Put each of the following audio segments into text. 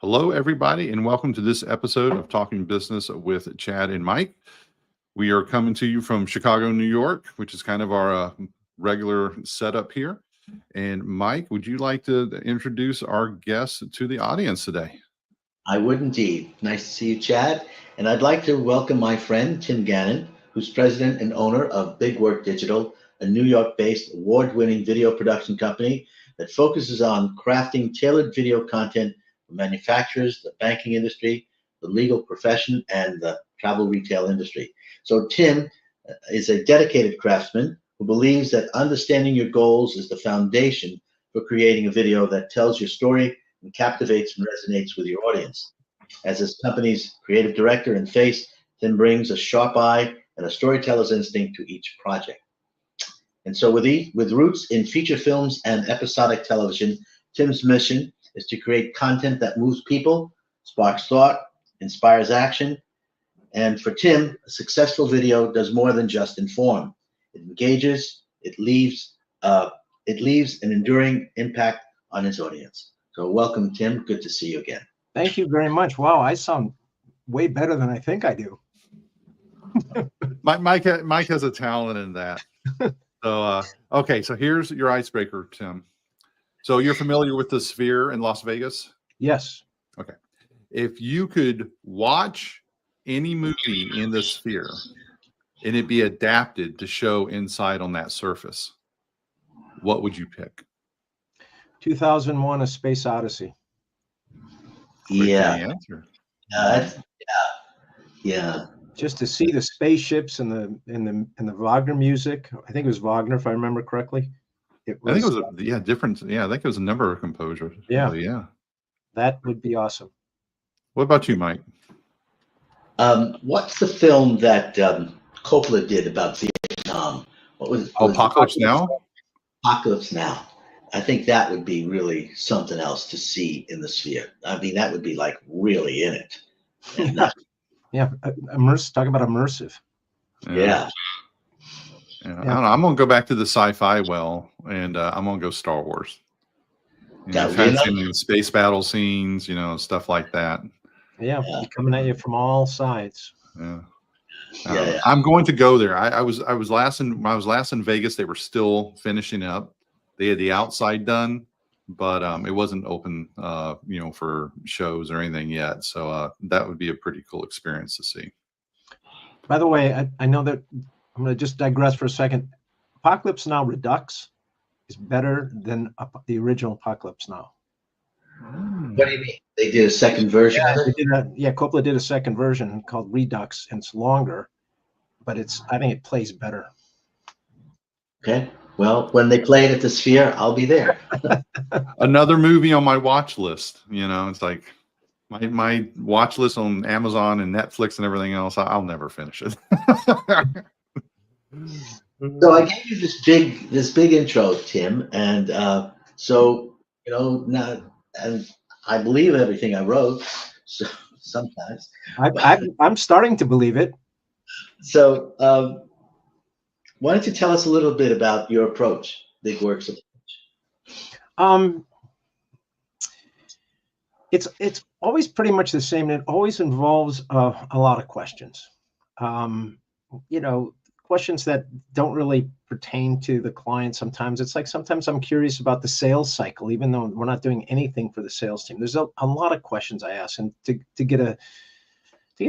Hello, everybody, and welcome to this episode of Talking Business with Chad and Mike. We are coming to you from Chicago, New York, which is kind of our regular setup here. And Mike, would you like to introduce our guests to the audience today? I would indeed. Nice to see you, Chad. And I'd like to welcome my friend, Tim Gannon, who's president and owner of BigWork Digital, a New York-based award-winning video production company that focuses on crafting tailored video content for manufacturers, the banking industry, the legal profession, and the travel retail industry. So Tim is a dedicated craftsman who believes that understanding your goals is the foundation for creating a video that tells your story and captivates and resonates with your audience. As his company's creative director and face, Tim brings a sharp eye and a storyteller's instinct to each project. And so with roots in feature films and episodic television, Tim's mission is to create content that moves people, sparks thought, inspires action. And for Tim, a successful video does more than just inform. It engages, it leaves an enduring impact on his audience. So welcome, Tim. Good to see you again. Thank you very much. Wow, I sound way better than I think I do. Mike has a talent in that. So, okay, so here's your icebreaker, Tim. So you're familiar with the Sphere in Las Vegas? Yes. Okay. If you could watch any movie in the Sphere and it be adapted to show inside on that surface, what would you pick? 2001: A Space Odyssey. Yeah. Just to see the spaceships and the Wagner music. I think it was Wagner, if I remember correctly. I think it was different. Yeah, I think it was a number of composers. Yeah. Yeah. That would be awesome. What about you, Mike? What's the film that Coppola did about Vietnam? What was Apocalypse Now? Apocalypse Now. I think that would be really something else to see in the Sphere. I mean, that would be like really in it. Yeah, talk about immersive. Yeah. I don't know. I'm gonna go back to the sci-fi and I'm gonna go Star Wars. I've had seen space battle scenes, stuff like that. Yeah, coming at you from all sides. Yeah. I'm going to go there. I was last in Vegas. They were still finishing up. They had the outside done, but it wasn't open, for shows or anything yet. So that would be a pretty cool experience to see. By the way, I know that I'm going to just digress for a second. Apocalypse Now Redux is better than the original Apocalypse Now. What do you mean? They did a second version of it? Coppola did a second version called Redux, and it's longer, but I think it plays better. Okay. Well, when they play it at the Sphere, I'll be there. Another movie on my watch list. It's like my watch list on Amazon and Netflix and everything else. I'll never finish it. So I gave you this big intro, Tim, and now, and I believe everything I wrote. So sometimes I'm starting to believe it. So. Why don't you tell us a little bit about your approach, BigWork's approach? It's always pretty much the same. It always involves a lot of questions. Questions that don't really pertain to the client. Sometimes I'm curious about the sales cycle, even though we're not doing anything for the sales team. There's a lot of questions I ask, and to get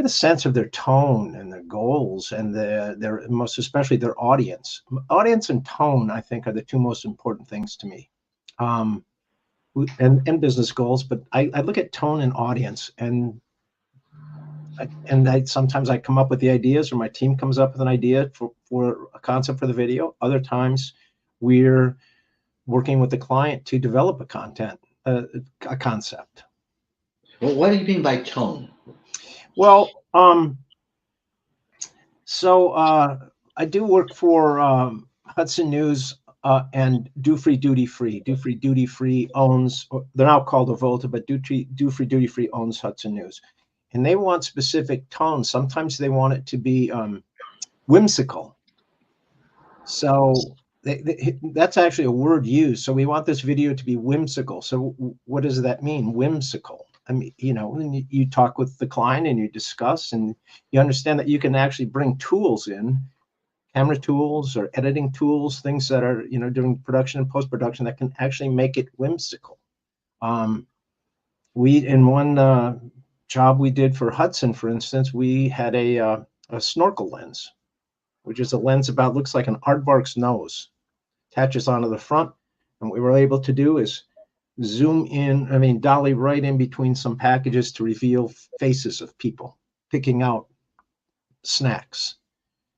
a sense of their tone and their goals and their most especially their audience. Audience and tone, I think, are the two most important things to me, and business goals. But I look at tone and audience, and sometimes I come up with the ideas, or my team comes up with an idea for a concept for the video. Other times, we're working with the client to develop a concept. Well, what do you mean by tone? Well, so I do work for Hudson News and Do Free Duty Free. Do Free Duty Free owns, they're now called Avolta, but Do Free Duty Free owns Hudson News. And they want specific tones. Sometimes they want it to be whimsical. So that's actually a word used. So we want this video to be whimsical. So what does that mean, whimsical? I mean, and you talk with the client and you discuss, and you understand that you can actually bring tools in, camera tools or editing tools, things that are, during production and post-production that can actually make it whimsical. In one job we did for Hudson, for instance, we had a snorkel lens, which is a lens looks like an aardvark's nose, attaches onto the front. And what we were able to do is zoom in, dolly right in between some packages to reveal faces of people picking out snacks.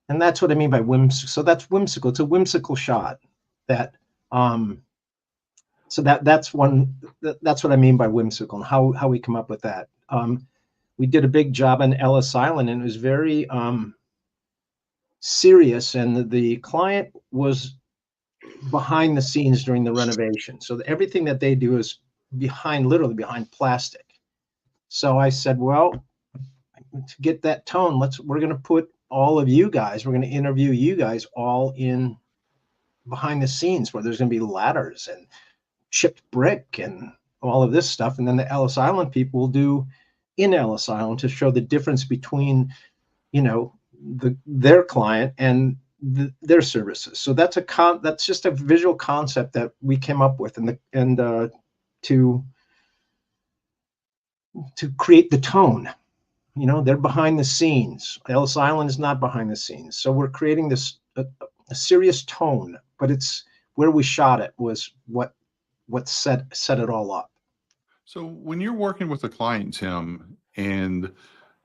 And that's what I mean by whimsical. So that's whimsical. It's a whimsical shot that, so that's what I mean by whimsical, and how we come up with that. We did a big job on Ellis Island, and it was very serious, and the client was behind the scenes during the renovation. So everything that they do is literally behind plastic. So I said, well, to get that tone, we're going to put all of you guys, we're going to interview you guys all in behind the scenes, where there's going to be ladders and chipped brick and all of this stuff. And then the Ellis Island people will do in Ellis Island to show the difference between, their client and their services. So that's just a visual concept that we came up with, to create the tone. They're behind the scenes. Ellis Island is not behind the scenes. So we're creating this a serious tone, but it's where we shot it was what set it all up. So when you're working with a client, Tim, and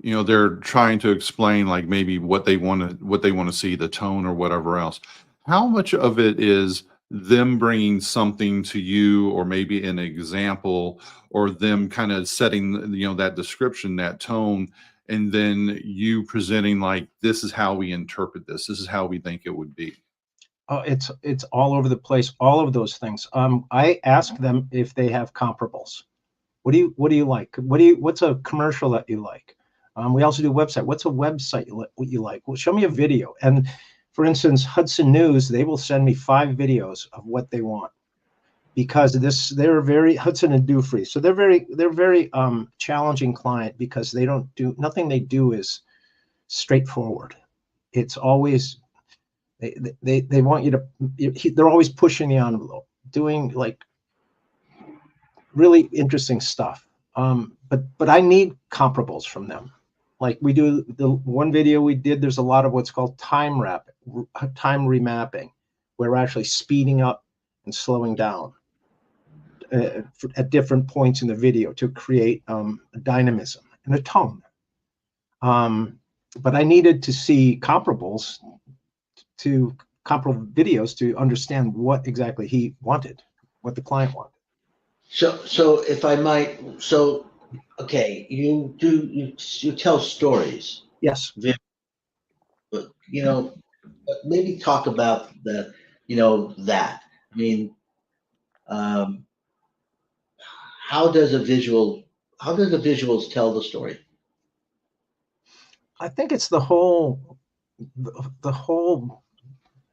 they're trying to explain like maybe what they want to see, the tone or whatever else, how much of it is them bringing something to you, or maybe an example, or them kind of setting that description, that tone, and then you presenting like, this is how we interpret this is how we think it would be? Oh, it's all over the place, all of those things. I ask them if they have comparables. What do you like? What's a commercial that you like? We also do a website. What's a website you like? Well, show me a video. And for instance, Hudson News, they will send me 5 videos of what they want, because they're very Hudson and Dufry. So they're very challenging client, because nothing they do is straightforward. It's always, they want you to, they're always pushing the envelope, doing like really interesting stuff. But I need comparables from them. Like we do the one video we did, there's a lot of what's called time remapping, where we're actually speeding up and slowing down at different points in the video to create a dynamism and a tone. But I needed to see comparable videos to understand what exactly he wanted, what the client wanted. So if I might, okay, you tell stories. Yes. But maybe talk about that. I mean, how does the visuals tell the story? I think it's the whole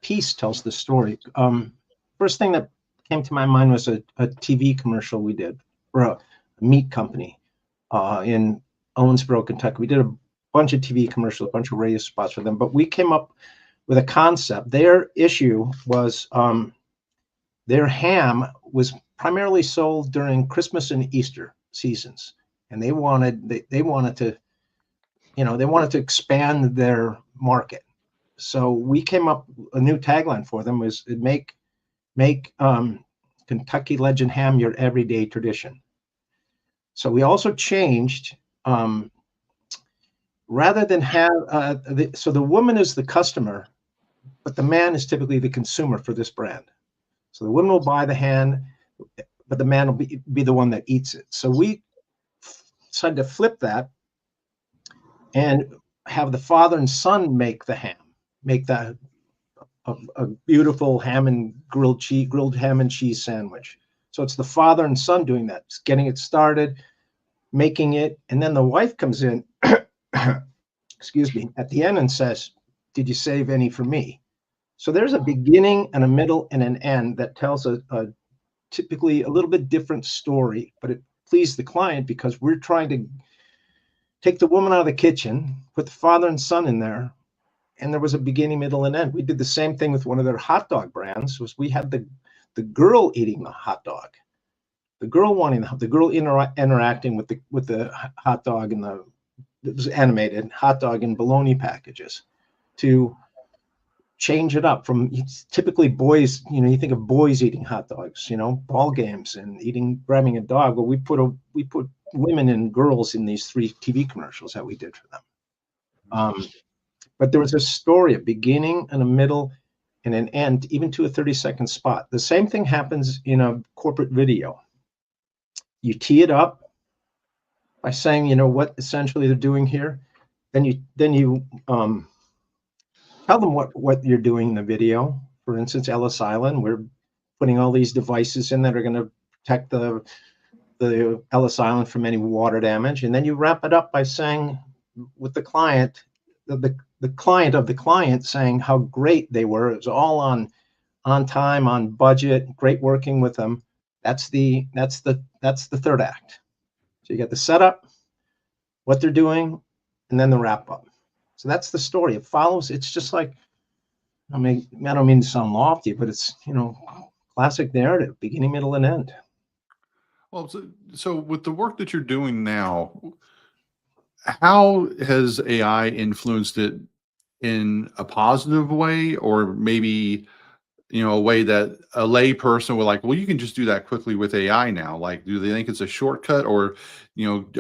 piece tells the story. First thing that came to my mind was a TV commercial we did for a meat company in Owensboro, Kentucky. We did a bunch of TV commercials, a bunch of radio spots for them, but we came up with a concept. Their issue was their ham was primarily sold during Christmas and Easter seasons, and they wanted to expand their market. So we came up a new tagline for them was make Kentucky Legend ham your everyday tradition. So we also changed, rather than have, so the woman is the customer, but the man is typically the consumer for this brand. So the woman will buy the ham, but the man will be the one that eats it. So we decided to flip that and have the father and son make the ham, make that a beautiful grilled ham and cheese sandwich. So it's the father and son doing that, just getting it started, making it, and then the wife comes in, excuse me, at the end and says, "Did you save any for me?" So there's a beginning and a middle and an end that tells a typically a little bit different story, but it please the client because we're trying to take the woman out of the kitchen, put the father and son in there, and there was a beginning, middle, and end. We did the same thing with one of their hot dog brands. Was we had the girl eating the hot dog, the girl interacting with the hot dog and it was animated hot dog and bologna packages to change it up from typically boys. You think of boys eating hot dogs, ball games and grabbing a dog. Well, we put women and girls in these 3 TV commercials that we did for them. But there was a story, a beginning and a middle and an end, even to a 30-second spot. The same thing happens in a corporate video. You tee it up by saying, what essentially they're doing here. Then you tell them what you're doing in the video. For instance, Ellis Island, we're putting all these devices in that are going to protect the Ellis Island from any water damage. And then you wrap it up by saying with the client, the client of the client saying how great they were. It was all on time, on budget, great working with them. That's the third act. So you got the setup, what they're doing, and then the wrap up. So that's the story. It follows. It's just like, I don't mean to sound lofty, but it's, classic narrative, beginning, middle, and end. Well, so with the work that you're doing now, how has AI influenced it in a positive way, or maybe, a way that a lay person would like, well, you can just do that quickly with AI now. Like, do they think it's a shortcut, or,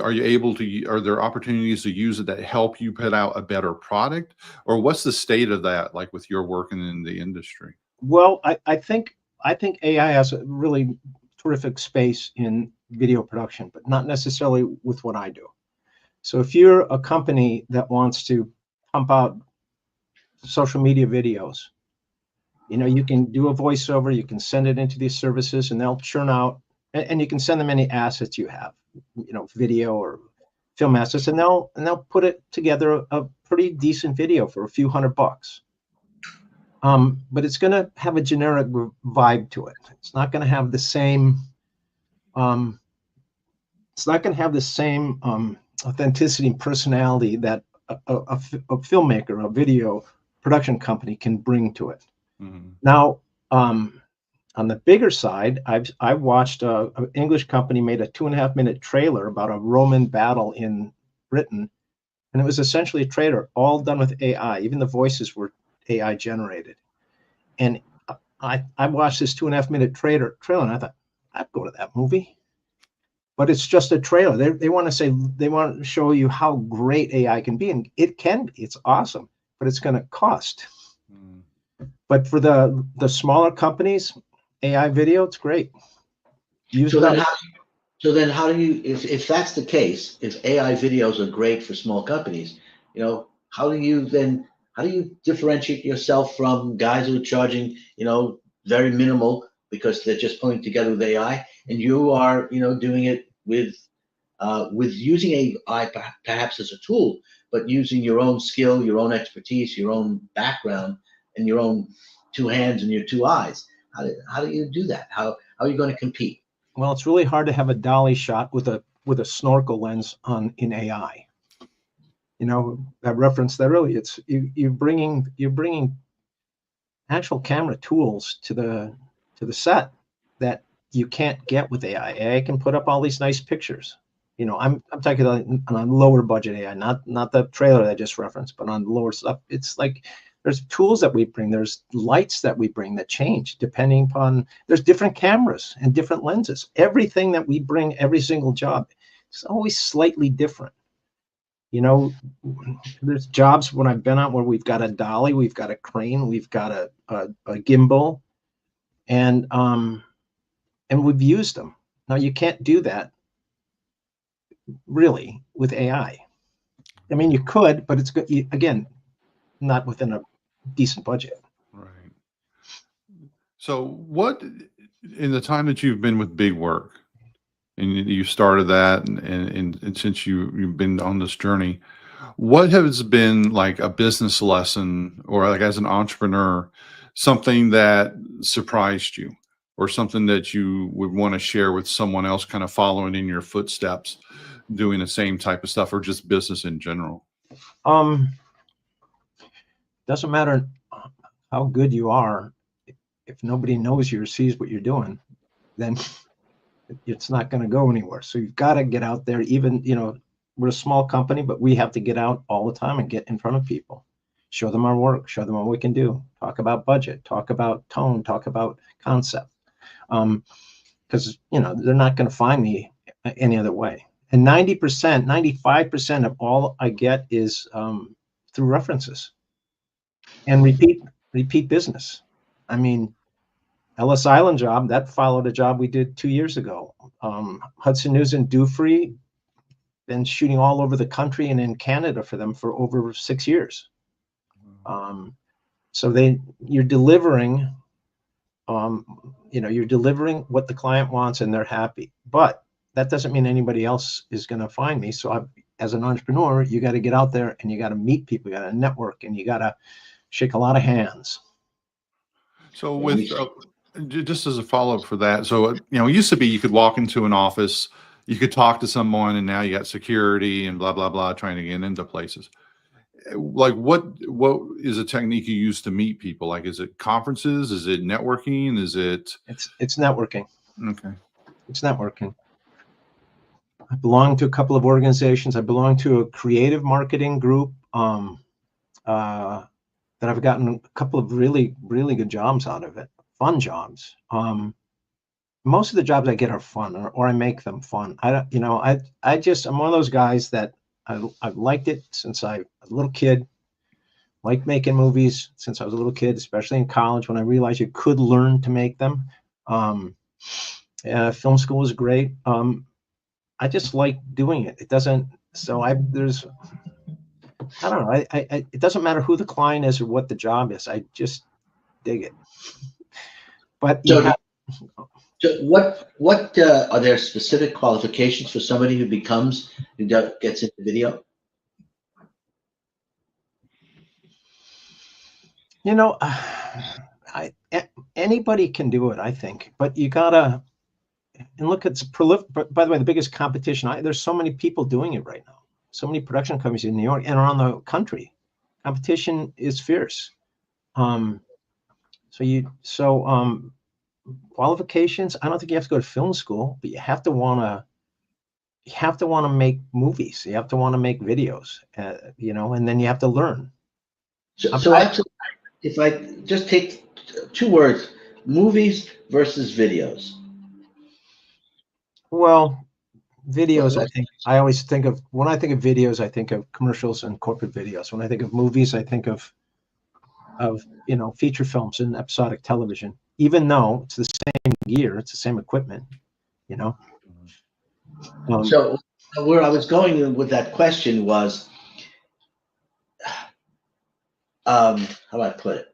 are you able to, are there opportunities to use it that help you put out a better product, or what's the state of that, like with your work in the industry? Well, I think AI has a really terrific space in video production, but not necessarily with what I do. So if you're a company that wants to pump out social media videos, you can do a voiceover, you can send it into these services and they'll churn out, and you can send them any assets you have, video or film assets, and they'll put it together a pretty decent video for a few $100. But it's going to have a generic vibe to it. It's not going to have the same. It's not going to have the same authenticity and personality that a filmmaker, a video production company can bring to it. Mm-hmm. Now, on the bigger side, I've watched an English company made a 2.5-minute trailer about a Roman battle in Britain, and it was essentially a trailer all done with AI. Even the voices were AI generated. And I watched this 2.5-minute trailer, and I thought, I'd go to that movie. But it's just a trailer. They want to show you how great AI can be, and it can be. It's awesome, but it's going to cost. Mm. But for the smaller companies, AI video, it's great. So then how do you, if that's the case, if AI videos are great for small companies, how do you differentiate yourself from guys who are charging, very minimal because they're just pulling together with AI, and you are, doing it with using AI perhaps as a tool, but using your own skill, your own expertise, your own background, and your own 2 hands and your 2 eyes? How do you do that? How are you going to compete? Well, it's really hard to have a dolly shot with a snorkel lens in AI. I referenced that earlier. It's you're bringing actual camera tools to the set that you can't get with AI. AI can put up all these nice pictures. I'm talking on lower budget AI, not the trailer that I just referenced, but on lower stuff. It's like there's tools that we bring, there's lights that we bring that change depending upon, there's different cameras and different lenses. Everything that we bring, every single job, it's always slightly different. There's jobs when I've been on where we've got a dolly, we've got a crane, we've got a gimbal, and we've used them. Now you can't do that really with AI. I mean, you could, but it's good. Again, not within a decent budget. Right. So what, in the time that you've been with BigWork, and you started that, and since you've been on this journey, what has been like a business lesson, or like as an entrepreneur, something that surprised you or something that you would want to share with someone else kind of following in your footsteps, doing the same type of stuff, or just business in general? Doesn't matter how good you are. If nobody knows you or sees what you're doing, then it's not going to go anywhere. So you've got to get out there. Even, we're a small company, but we have to get out all the time and get in front of people, show them our work, show them what we can do, talk about budget, talk about tone, talk about concept. Because, they're not going to find me any other way. And 90%, 95% of all I get is through references and repeat business. I mean, Ellis Island job, that followed a job we did 2 years ago. Hudson News and Dufry, been shooting all over the country and in Canada for them for over 6 years. So you're delivering, you're delivering what the client wants and they're happy. But that doesn't mean anybody else is going to find me. So as an entrepreneur, you got to get out there and you got to meet people, you got to network, and you got to shake a lot of hands. So with just as a follow-up for that, so it used to be you could walk into an office, you could talk to someone, and now you got security and blah blah blah trying to get into places. Like what is a technique you use to meet people? Like, is it conferences? Is it networking? Is it? It's networking. Okay. It's networking. I belong to a couple of organizations. I belong to a creative marketing group that I've gotten a couple of really, really good jobs out of it. Fun jobs. Most of the jobs I get are fun, or I make them fun. I'm one of those guys that I've liked it since I was a little kid. Liked making movies since I was a little kid, especially in college when I realized you could learn to make them. Film school was great. I just like doing it. It doesn't. So I don't know. It doesn't matter who the client is or what the job is. I just dig it. But so what are there specific qualifications for somebody who gets into video? Anybody can do it, I think, but you gotta. And look, it's prolific. By the way, the biggest competition. There's so many people doing it right now. So many production companies in New York and around the country. Competition is fierce. Qualifications. I don't think you have to go to film school, but you have to want to make movies. You have to want to make videos. And then you have to learn. So actually, if I just take 2 words, movies versus videos. Well, videos, when I think of videos, I think of commercials and corporate videos. When I think of movies, I think of feature films and episodic television, even though it's the same gear, it's the same equipment, So where I was going with that question was, how do I put it?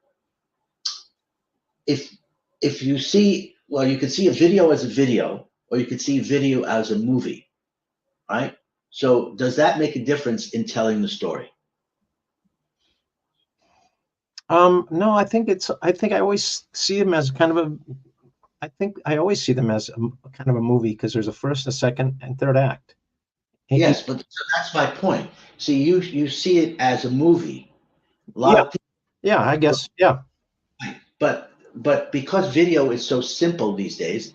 If you see, you could see a video as a video, or you could see video as a movie, right? So does that make a difference in telling the story? No, I think I always see them as kind of a movie, because there's a first, a second, and third act. Yes, but so that's my point. See, you see it as a movie. A lot of people, yeah, I guess, yeah. But because video is so simple these days,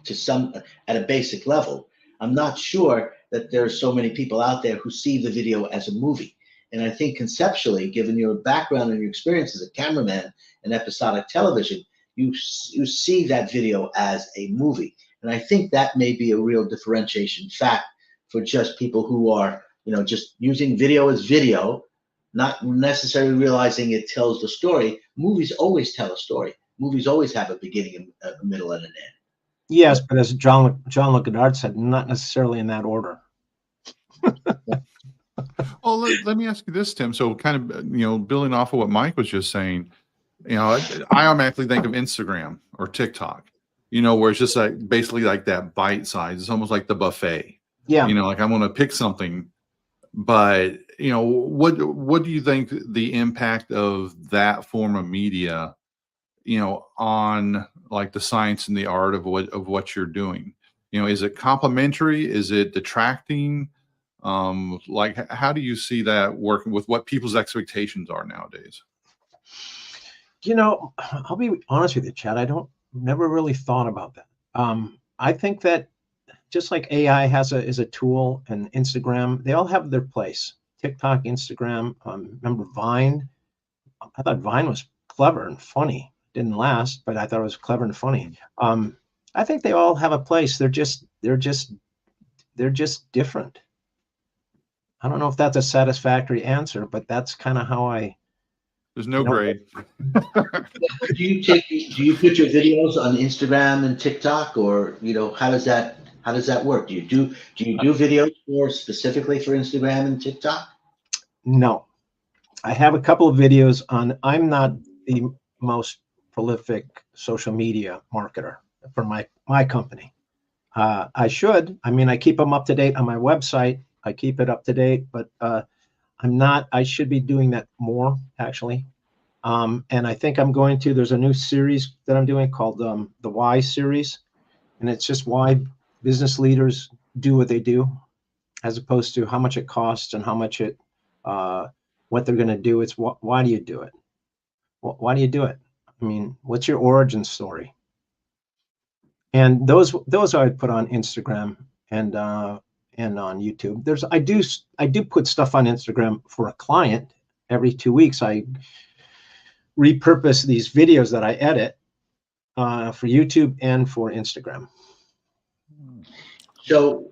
at a basic level, I'm not sure that there's so many people out there who see the video as a movie. And I think conceptually, given your background and your experience as a cameraman in episodic television, you see that video as a movie. And I think that may be a real differentiation fact for just people who are, just using video as video, not necessarily realizing it tells the story. Movies always tell a story. Movies always have a beginning, a middle, and an end. Yes, but as John Le Guidard said, not necessarily in that order. Well, let me ask you this, Tim. So kind of, building off of what Mike was just saying, I automatically think of Instagram or TikTok, where it's just like basically like that bite size. It's almost like the buffet. Yeah. Like I'm going to pick something, but what do you think the impact of that form of media, on like the science and the art of what you're doing? You know, is it complementary? Is it detracting? Like, how do you see that working with what people's expectations are nowadays? You know, I'll be honest with you, Chad. Never really thought about that. I think that just like AI is a tool, and Instagram, they all have their place. TikTok, Instagram, remember Vine? I thought Vine was clever and funny. Didn't last, but I thought it was clever and funny. I think they all have a place. They're just different. I don't know if that's a satisfactory answer, but that's kind of how There's no grade. Do you put your videos on Instagram and TikTok, or how does that work? Do you do videos specifically for Instagram and TikTok? No, I have a couple of videos on. I'm not the most prolific social media marketer for my company. I should. I mean, I keep them up to date on my website. I keep it up to date, but I'm not. I should be doing that more, actually. And I think I'm going to. There's a new series that I'm doing called the Why series, and it's just why business leaders do what they do, as opposed to how much it costs and how much it, what they're going to do. It's why do you do it? Why do you do it? I mean, what's your origin story? And those I would put on Instagram and on YouTube. I do put stuff on Instagram for a client. Every 2 weeks, I repurpose these videos that I edit for YouTube and for Instagram. So,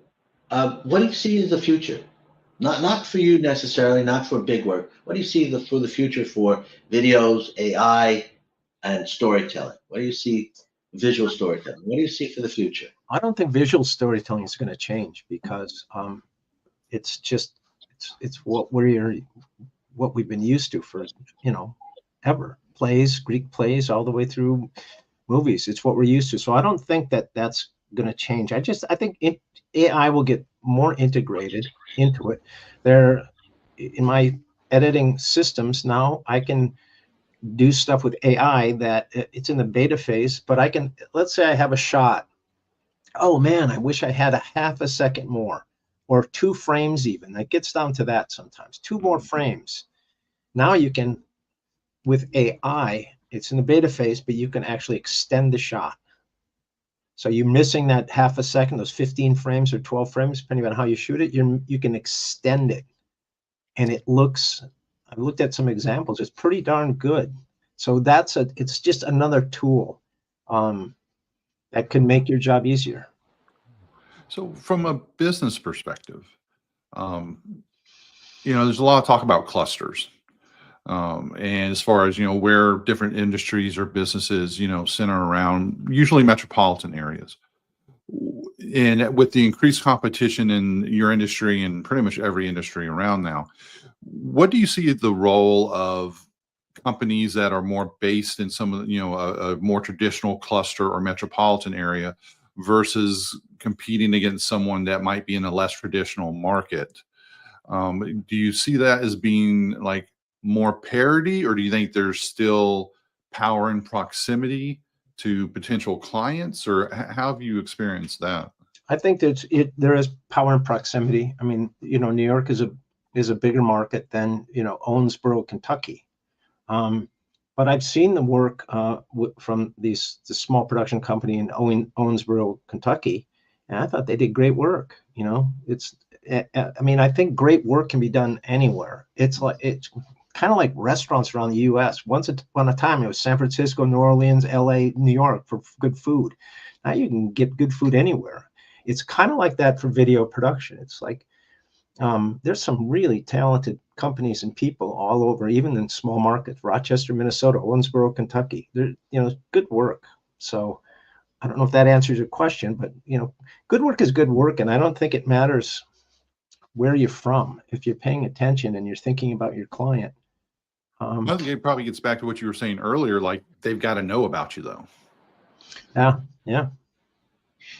what do you see as the future? Not for you necessarily, not for BigWork. What do you see for the future for videos, AI, and storytelling? What do you see? Visual storytelling. What do you see for the future? I don't think visual storytelling is going to change, because it's what we've been used to for ever. Plays, Greek plays, all the way through movies. It's what we're used to. So I don't think that that's going to change. I think AI will get more integrated into it. In my editing systems now, I can do stuff with AI that it's in the beta phase, but let's say I have a shot. Oh man, I wish I had a half a second more, or 2 frames even. That gets down to that sometimes. 2 more frames. Now you can, with AI, it's in the beta phase, but you can actually extend the shot. So you're missing that half a second, those 15 frames or 12 frames, depending on how you shoot it, you can extend it. And I've looked at some examples, it's pretty darn good. So it's just another tool that can make your job easier. So from a business perspective, there's a lot of talk about clusters. And as far as, where different industries or businesses, center around usually metropolitan areas. And with the increased competition in your industry and pretty much every industry around now, what do you see the role of companies that are more based in some of a more traditional cluster or metropolitan area versus competing against someone that might be in a less traditional market? Do you see that as being like more parity, or do you think there's still power and proximity to potential clients, or how have you experienced that? I think that there is power and proximity. I mean, New York is a bigger market than Owensboro, Kentucky. But I've seen the work from the small production company in Owensboro, Kentucky, and I thought they did great work. I think great work can be done anywhere. It's kind of like restaurants around the U.S. Once upon a time, it was San Francisco, New Orleans, L.A., New York for good food. Now you can get good food anywhere. It's kind of like that for video production. It's like there's some really talented companies and people all over, even in small markets, Rochester, Minnesota, Owensboro, Kentucky. They're, good work. So I don't know if that answers your question, but, good work is good work. And I don't think it matters where you're from. If you're paying attention and you're thinking about your client. I think it probably gets back to what you were saying earlier, like they've got to know about you though. Yeah.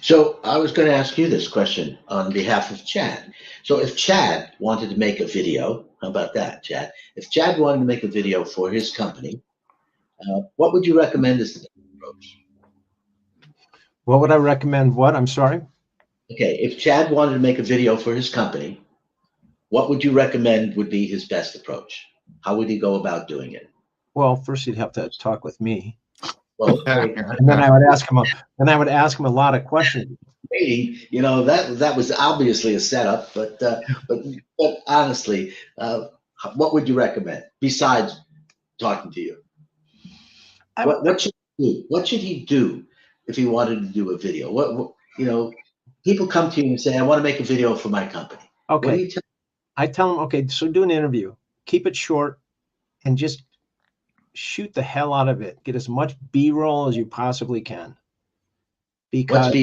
So I was going to ask you this question on behalf of Chad. So if Chad wanted to make a video, how about that, Chad? If Chad wanted to make a video for his company, what would you recommend as the approach? What would I recommend? What? I'm sorry. Okay, if Chad wanted to make a video for his company, what would you recommend would be his best approach? How would he go about doing it? Well, first you'd have to talk with me, Well, there you go. and then I would ask him. Then I would ask him a lot of questions. Maybe, that was obviously a setup, but honestly, what would you recommend besides talking to you? What should he do? What should he do if he wanted to do a video? People come to you and say, "I want to make a video for my company." Okay. What do you tell I tell them, okay, so do an interview, keep it short, and just shoot the hell out of it. Get as much B-roll as you possibly can, because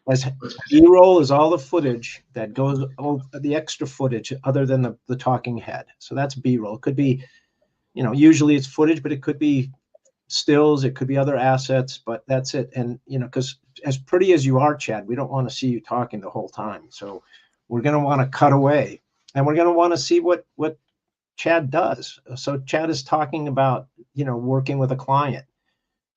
as B-roll is all the footage that goes over the extra footage other than the talking head. So that's B-roll. It could be, usually it's footage, but it could be stills, it could be other assets, but that's it. And because as pretty as you are, Chad, we don't want to see you talking the whole time. So we're going to want to cut away, and we're going to want to see what Chad does. So Chad is talking about, working with a client.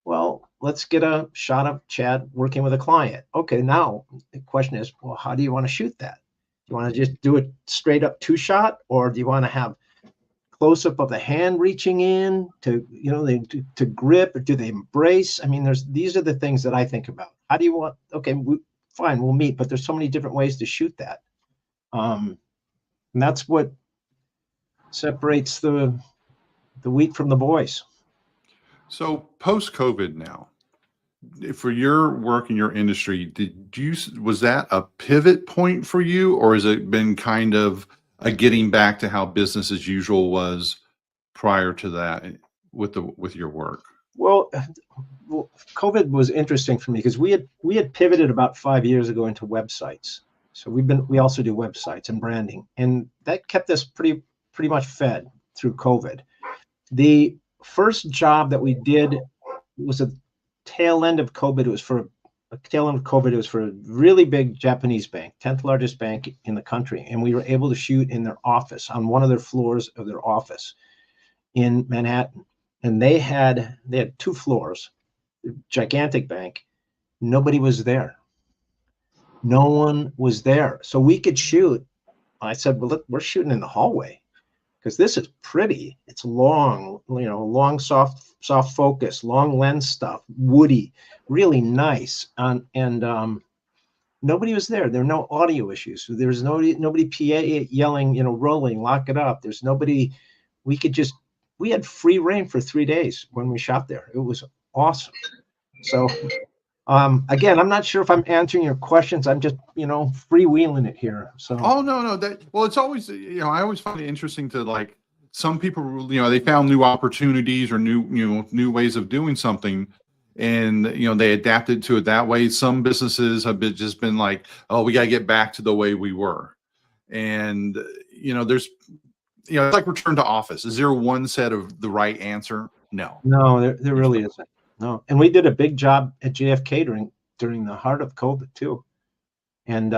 Well, let's get a shot of Chad working with a client. Okay, now the question is, well, how do you want to shoot that? Do you want to just do it straight up 2-shot, or do you want to have close up of the hand reaching in to, to grip, or do they embrace? I mean, these are the things that I think about. How do you want? Okay, fine, we'll meet, but there's so many different ways to shoot that. And that's what separates the wheat from the boys. So post-COVID now, for your work in your industry, was that a pivot point for you, or has it been kind of a getting back to how business as usual was prior to that with your work? Well, COVID was interesting for me because we had pivoted about 5 years ago into websites. So we also do websites and branding, and that kept us pretty much fed through COVID. The first job that we did was a tail end of COVID. It was for a really big Japanese bank, 10th largest bank in the country. And we were able to shoot in their office, on one of their floors of their office in Manhattan. And they had 2 floors, gigantic bank. Nobody was there. No one was there. So we could shoot. I said, well, look, we're shooting in the hallway, because this is pretty. It's long, long, soft focus, long lens stuff, woody, really nice. And nobody was there. There were no audio issues. There was nobody PA yelling, rolling, lock it up. There's nobody. We had free reign for 3 days when we shot there. It was awesome. So again, I'm not sure if I'm answering your questions. I'm just, freewheeling it here. So. Oh, no. It's always, I always find it interesting to, some people, they found new opportunities or new ways of doing something, and, they adapted to it that way. Some businesses have just been like, oh, we got to get back to the way we were. And, there's, it's like return to office. Is there one set of the right answer? No. No, there really isn't. No, and we did a big job at JFK during the heart of COVID too, and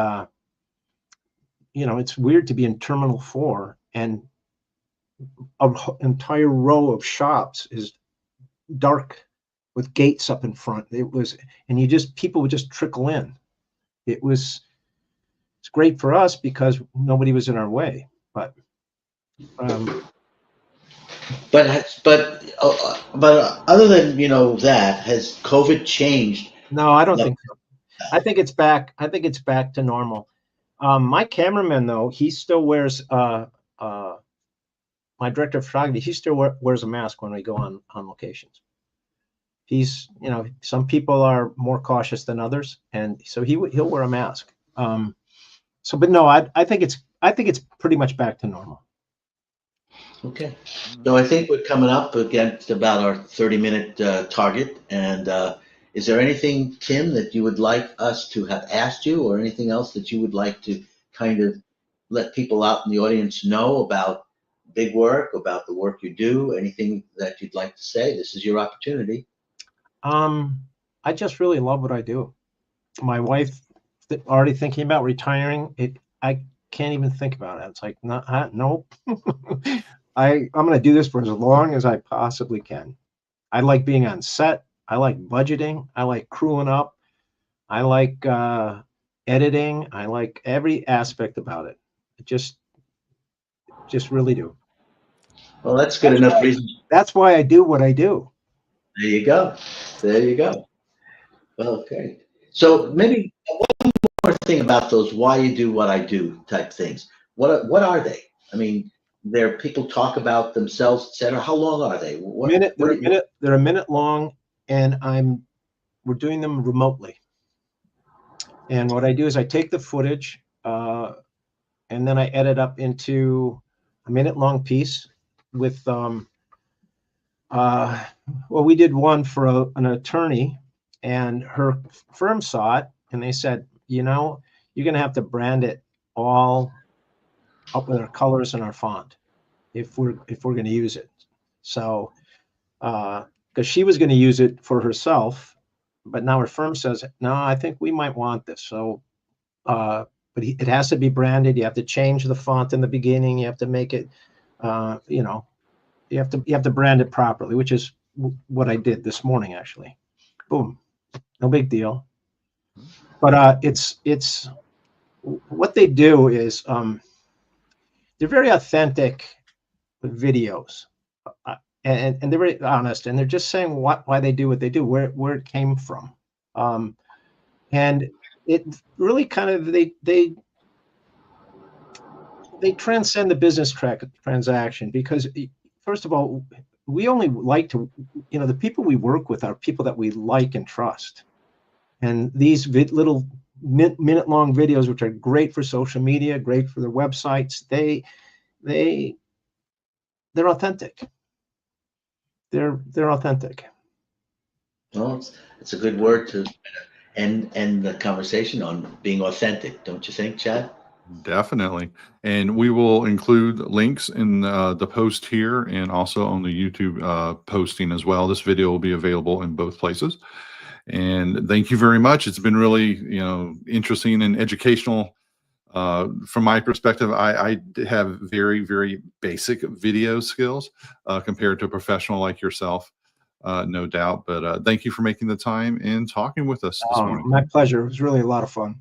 it's weird to be in Terminal 4 and an entire row of shops is dark with gates up in front. It was, and people would just trickle in. It's great for us because nobody was in our way, but. But other than that, has COVID changed? No, I don't think so. I think it's back. I think it's back to normal. My cameraman, though, he still wears my director of photography. He still wears a mask when we go on locations. He's, some people are more cautious than others, and so he'll wear a mask. But no, I think it's pretty much back to normal. Okay, so I think we're coming up against about our 30-minute target. And is there anything, Tim, that you would like us to have asked you, or anything else that you would like to kind of let people out in the audience know about BigWork, about the work you do? Anything that you'd like to say? This is your opportunity. I just really love what I do. My wife already thinking about retiring. I can't even think about it. It's like, no. I'm going to do this for as long as I possibly can. I like being on set. I like budgeting. I like crewing up. I like editing. I like every aspect about it. I just really do. Well, that's good enough reason. That's why I do what I do. There you go. There you go. Well, okay. So maybe one more thing about those why you do what I do type things. What are they? I mean, there people talk about themselves, etc. How long are they? They're a minute long, and we're doing them remotely. And what I do is I take the footage, and then I edit up into a minute-long piece with, well, we did one for an attorney, and her firm saw it, and they said, you know, you're going to have to brand it all up with our colors and our font if we're going to use it. So, because she was going to use it for herself, but now her firm says, no, I think we might want this. So, but it has to be branded. You have to change the font in the beginning. You have to make it, you know, you have to brand it properly, which is what I did this morning, actually. Boom, no big deal. But it's what they do is they're very authentic videos, and they're very honest, and they're just saying why they do what they do, where it came from, and it really kind of they transcend the business transaction, because first of all, we only like to, you know, the people we work with are people that we like and trust, and these little minute-long videos, which are great for social media, great for their websites, they're authentic. They're authentic. Well, it's a good word to end the conversation on, being authentic, don't you think, Chad? Definitely. And we will include links in the post here and also on the YouTube posting as well. This video will be available in both places. And thank you very much. It's been really, you know, interesting and educational. From my perspective, I have very, very basic video skills compared to a professional like yourself, no doubt. But thank you for making the time and talking with us this morning. My pleasure. It was really a lot of fun.